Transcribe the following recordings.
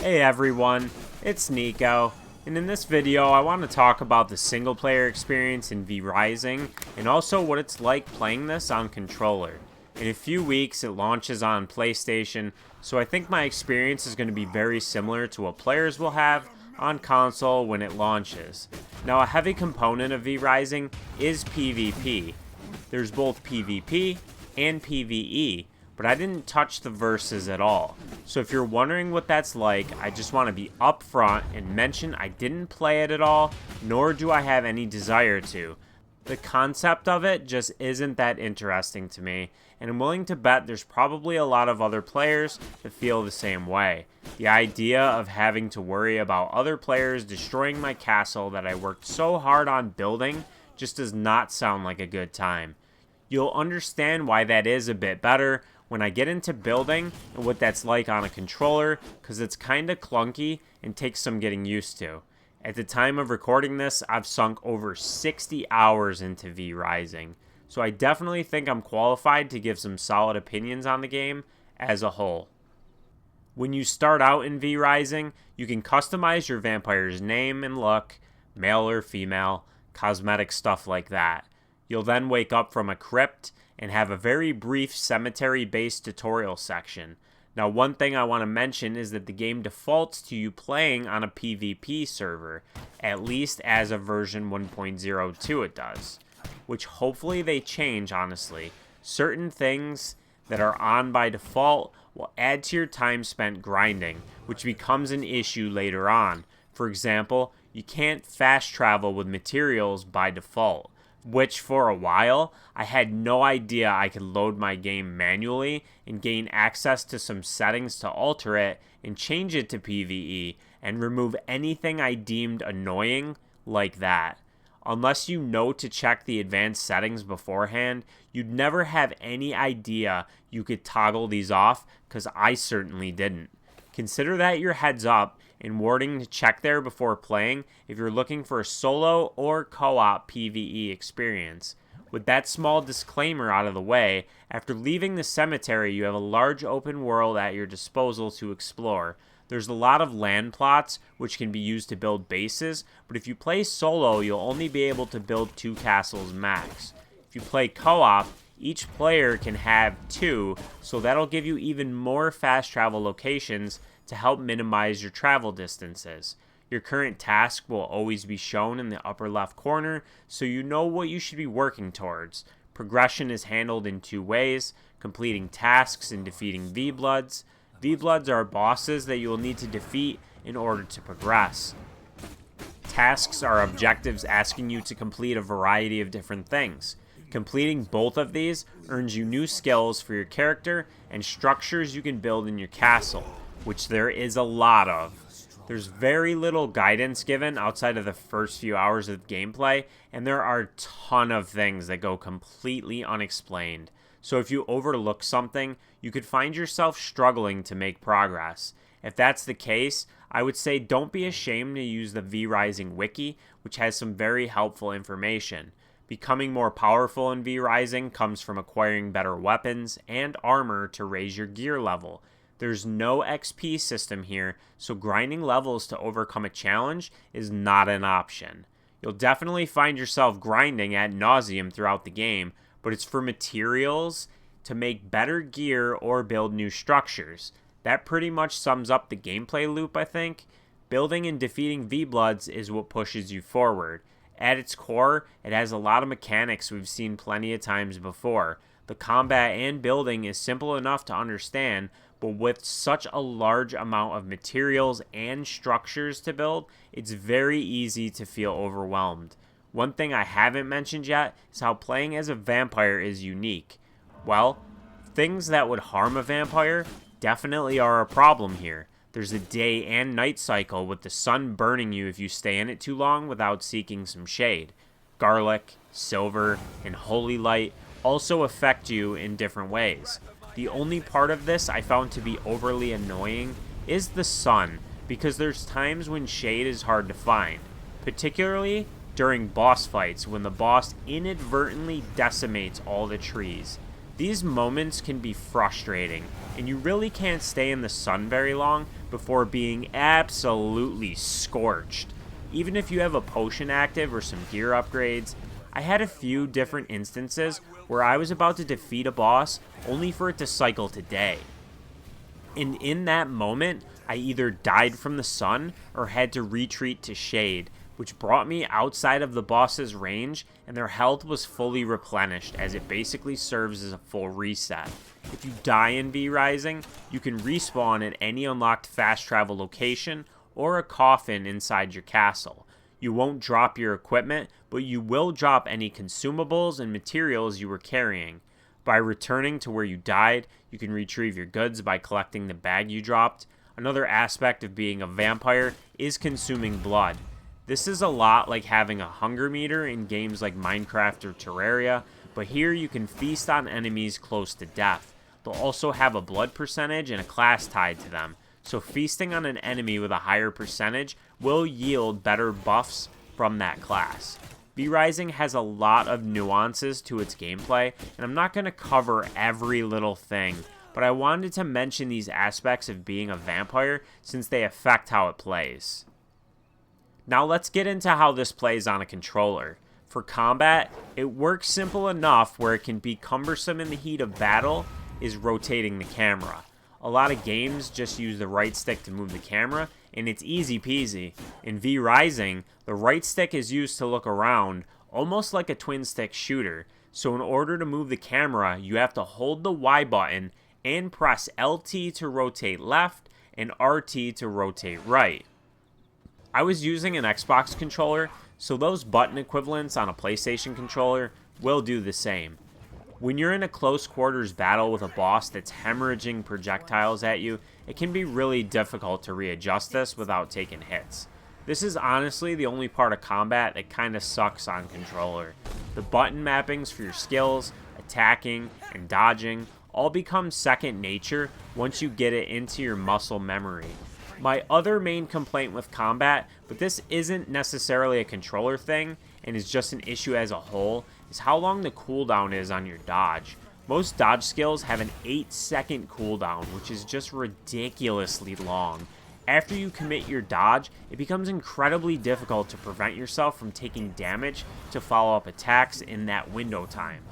Hey everyone, it's Nico, and in this video I want to talk about the single player experience in V Rising, and also what it's like playing this on controller. In a few weeks it launches on PlayStation, so I think my experience is going to be very similar to what players will have on console when it launches. Now, a heavy component of V Rising is PvP. There's both PvP and PvE, but I didn't touch the verses at all. So if you're wondering what that's like, I just want to be upfront and mention I didn't play it at all, nor do I have any desire to. The concept of it just isn't that interesting to me, and I'm willing to bet there's probably a lot of other players that feel the same way. The idea of having to worry about other players destroying my castle that I worked so hard on building just does not sound like a good time. You'll understand why that is a bit better when I get into building and what that's like on a controller, because it's kinda clunky and takes some getting used to. At the time of recording this, I've sunk over 60 hours into V Rising, so I definitely think I'm qualified to give some solid opinions on the game as a whole. When you start out in V Rising, you can customize your vampire's name and look, male or female, cosmetic stuff like that. You'll then wake up from a crypt and have a very brief cemetery-based tutorial section. Now, one thing I want to mention is that the game defaults to you playing on a PvP server, at least as of version 1.02 it does, which hopefully they change, honestly. Certain things that are on by default will add to your time spent grinding, which becomes an issue later on. For example, you can't fast travel with materials by default, which for a while, I had no idea I could load my game manually and gain access to some settings to alter it and change it to PvE and remove anything I deemed annoying like that. Unless you know to check the advanced settings beforehand, you'd never have any idea you could toggle these off, because I certainly didn't. Consider that your heads up and warning to check there before playing if you're looking for a solo or co-op PvE experience. With that small disclaimer out of the way, after leaving the cemetery you have a large open world at your disposal to explore. There's a lot of land plots which can be used to build bases, but if you play solo you'll only be able to build 2 castles max. If you play co-op, each player can have 2, so that'll give you even more fast travel locations to help minimize your travel distances. Your current task will always be shown in the upper left corner, so you know what you should be working towards. Progression is handled in 2 ways, completing tasks and defeating V-Bloods. V-Bloods are bosses that you will need to defeat in order to progress. Tasks are objectives asking you to complete a variety of different things. Completing both of these earns you new skills for your character and structures you can build in your castle, which there is a lot of. There's very little guidance given outside of the first few hours of gameplay, and there are a ton of things that go completely unexplained. So if you overlook something, you could find yourself struggling to make progress. If that's the case, I would say don't be ashamed to use the V Rising wiki, which has some very helpful information. Becoming more powerful in V Rising comes from acquiring better weapons and armor to raise your gear level. There's no XP system here, so grinding levels to overcome a challenge is not an option. You'll definitely find yourself grinding ad nauseum throughout the game, but it's for materials to make better gear or build new structures. That pretty much sums up the gameplay loop, I think. Building and defeating V-Bloods is what pushes you forward. At its core, it has a lot of mechanics we've seen plenty of times before. The combat and building is simple enough to understand, but with such a large amount of materials and structures to build, it's very easy to feel overwhelmed. One thing I haven't mentioned yet is how playing as a vampire is unique. Well, things that would harm a vampire definitely are a problem here. There's a day and night cycle with the sun burning you if you stay in it too long without seeking some shade. Garlic, silver, and holy light also affect you in different ways. The only part of this I found to be overly annoying is the sun, because there's times when shade is hard to find, particularly during boss fights when the boss inadvertently decimates all the trees. These moments can be frustrating, and you really can't stay in the sun very long before being absolutely scorched. Even if you have a potion active or some gear upgrades, I had a few different instances where I was about to defeat a boss only for it to cycle to day. And in that moment, I either died from the sun or had to retreat to shade, which brought me outside of the boss's range, and their health was fully replenished as it basically serves as a full reset. If you die in V Rising, you can respawn at any unlocked fast travel location or a coffin inside your castle. You won't drop your equipment, but you will drop any consumables and materials you were carrying. By returning to where you died, you can retrieve your goods by collecting the bag you dropped. Another aspect of being a vampire is consuming blood. This is a lot like having a hunger meter in games like Minecraft or Terraria, but here you can feast on enemies close to death. They'll also have a blood percentage and a class tied to them, so feasting on an enemy with a higher percentage will yield better buffs from that class. V Rising has a lot of nuances to its gameplay, and I'm not going to cover every little thing, but I wanted to mention these aspects of being a vampire since they affect how it plays. Now let's get into how this plays on a controller. For combat, it works simple enough where it can be cumbersome in the heat of battle is rotating the camera. A lot of games just use the right stick to move the camera, and it's easy peasy. In V Rising, the right stick is used to look around, almost like a twin stick shooter. So in order to move the camera, you have to hold the Y button and press LT to rotate left and RT to rotate right. I was using an Xbox controller, so those button equivalents on a PlayStation controller will do the same. When you're in a close quarters battle with a boss that's hemorrhaging projectiles at you, it can be really difficult to readjust this without taking hits. This is honestly the only part of combat that kinda sucks on controller. The button mappings for your skills, attacking, and dodging all become second nature once you get it into your muscle memory. My other main complaint with combat, but this isn't necessarily a controller thing and is just an issue as a whole, is how long the cooldown is on your dodge. Most dodge skills have an 8-second cooldown, which is just ridiculously long. After you commit your dodge, it becomes incredibly difficult to prevent yourself from taking damage to follow up attacks in that window time.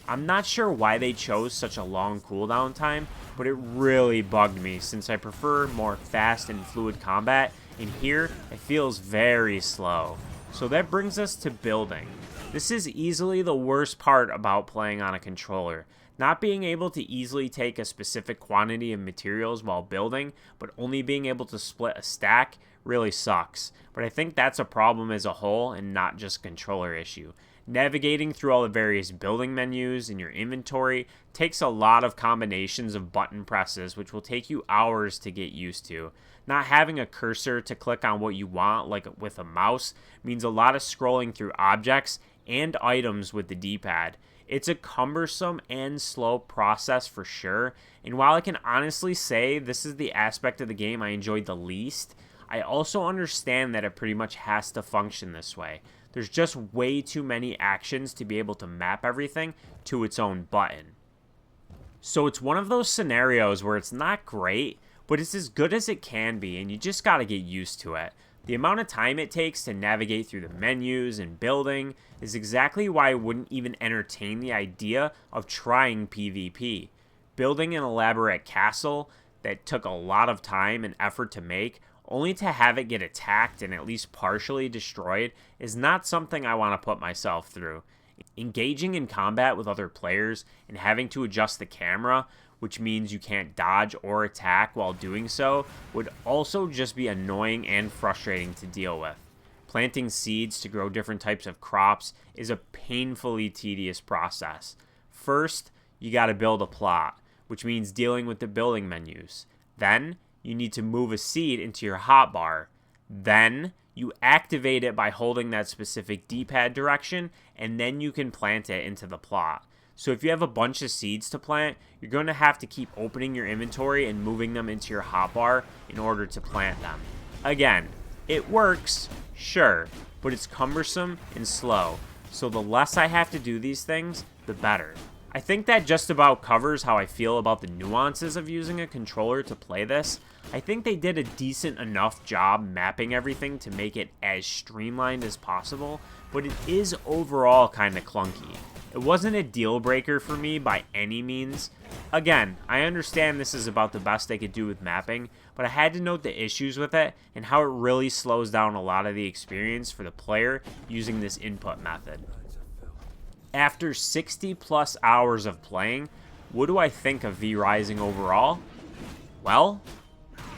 I'm not sure why they chose such a long cooldown time, but it really bugged me since I prefer more fast and fluid combat, and here it feels very slow. So that brings us to building. This is easily the worst part about playing on a controller. Not being able to easily take a specific quantity of materials while building, but only being able to split a stack really sucks. But I think that's a problem as a whole and not just a controller issue. Navigating through all the various building menus in your inventory takes a lot of combinations of button presses, which will take you hours to get used to. Not having a cursor to click on what you want, like with a mouse, means a lot of scrolling through objects and items with the D-pad. It's a cumbersome and slow process for sure, and while I can honestly say this is the aspect of the game I enjoyed the least, I also understand that it pretty much has to function this way. There's just way too many actions to be able to map everything to its own button. So it's one of those scenarios where it's not great, but it's as good as it can be, and you just gotta get used to it. The amount of time it takes to navigate through the menus and building is exactly why I wouldn't even entertain the idea of trying PvP. Building an elaborate castle that took a lot of time and effort to make, only to have it get attacked and at least partially destroyed, is not something I want to put myself through. Engaging in combat with other players and having to adjust the camera, which means you can't dodge or attack while doing so, would also just be annoying and frustrating to deal with. Planting seeds to grow different types of crops is a painfully tedious process. First, you gotta build a plot, which means dealing with the building menus. Then, you need to move a seed into your hotbar. Then, you activate it by holding that specific D-pad direction, and then you can plant it into the plot. So if you have a bunch of seeds to plant, you're going to have to keep opening your inventory and moving them into your hotbar in order to plant them. Again, it works, sure, but it's cumbersome and slow. So the less I have to do these things, the better. I think that just about covers how I feel about the nuances of using a controller to play this. I think they did a decent enough job mapping everything to make it as streamlined as possible, but it is overall kind of clunky. It wasn't a deal breaker for me by any means. Again, I understand this is about the best they could do with mapping, but I had to note the issues with it and how it really slows down a lot of the experience for the player using this input method. After 60 plus hours of playing, what do I think of V-Rising overall? Well,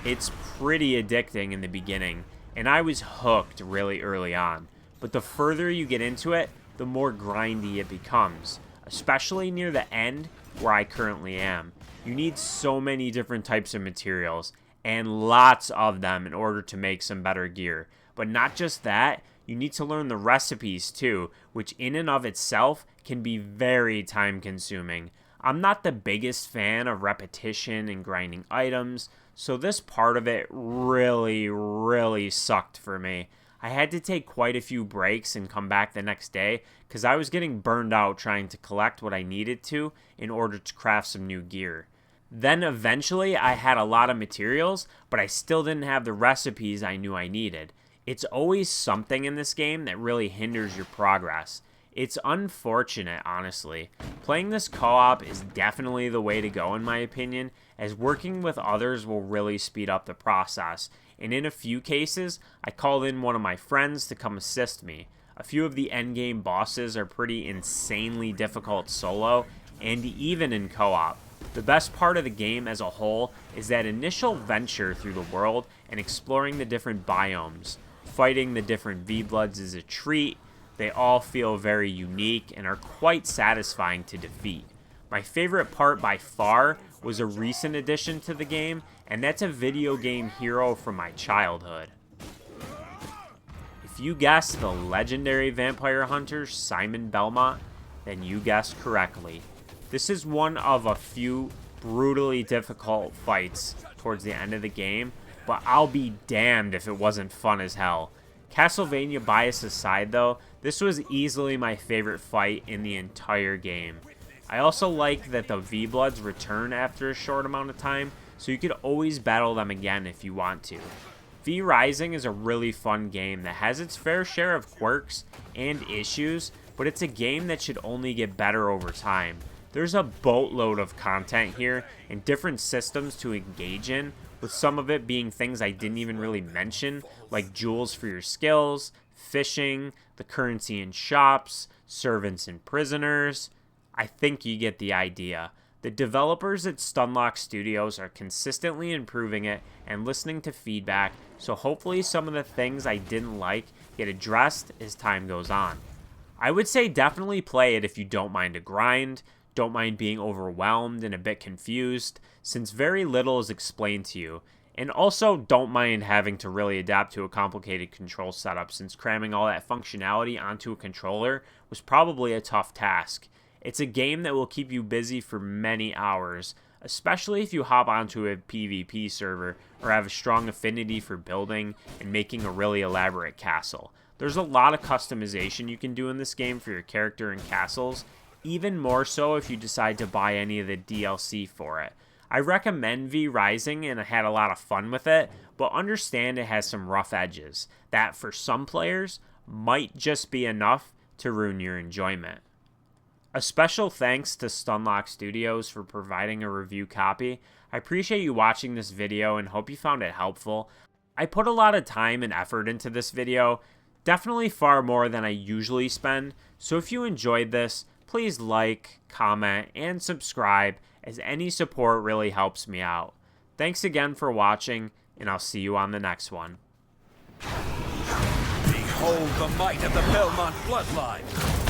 it's pretty addicting in the beginning, and I was hooked really early on. But the further you get into it, the more grindy it becomes, especially near the end where I currently am. You need so many different types of materials, and lots of them in order to make some better gear. But not just that, you need to learn the recipes too, which in and of itself can be very time consuming. I'm not the biggest fan of repetition and grinding items, so this part of it really sucked for me. I had to take quite a few breaks and come back the next day because I was getting burned out trying to collect what I needed to in order to craft some new gear. Then eventually I had a lot of materials, but I still didn't have the recipes I knew I needed. It's always something in this game that really hinders your progress. It's unfortunate, honestly. Playing this co-op is definitely the way to go in my opinion, as working with others will really speed up the process. And in a few cases, I called in one of my friends to come assist me. A few of the endgame bosses are pretty insanely difficult solo, and even in co-op. The best part of the game as a whole is that initial venture through the world and exploring the different biomes. Fighting the different V-Bloods is a treat. They all feel very unique and are quite satisfying to defeat. My favorite part by far was a recent addition to the game, and that's a video game hero from my childhood. If you guessed the legendary vampire hunter Simon Belmont, then you guessed correctly. This is one of a few brutally difficult fights towards the end of the game, but I'll be damned if it wasn't fun as hell. Castlevania bias aside though, this was easily my favorite fight in the entire game. I also like that the V-Bloods return after a short amount of time, so you could always battle them again if you want to. V-Rising is a really fun game that has its fair share of quirks and issues, but it's a game that should only get better over time. There's a boatload of content here and different systems to engage in, with some of it being things I didn't even really mention, like jewels for your skills, fishing, the currency in shops, servants and prisoners. I think you get the idea. The developers at Stunlock Studios are consistently improving it and listening to feedback, so hopefully some of the things I didn't like get addressed as time goes on. I would say definitely play it if you don't mind a grind, don't mind being overwhelmed and a bit confused, since very little is explained to you, and also don't mind having to really adapt to a complicated control setup, since cramming all that functionality onto a controller was probably a tough task. It's a game that will keep you busy for many hours, especially if you hop onto a PvP server or have a strong affinity for building and making a really elaborate castle. There's a lot of customization you can do in this game for your character and castles, even more so if you decide to buy any of the DLC for it. I recommend V-Rising and I had a lot of fun with it, but understand it has some rough edges that for some players might just be enough to ruin your enjoyment. A special thanks to Stunlock Studios for providing a review copy. I appreciate you watching this video and hope you found it helpful. I put a lot of time and effort into this video, definitely far more than I usually spend, so if you enjoyed this, please like, comment, and subscribe, as any support really helps me out. Thanks again for watching, and I'll see you on the next one. Behold the might of the Belmont bloodline!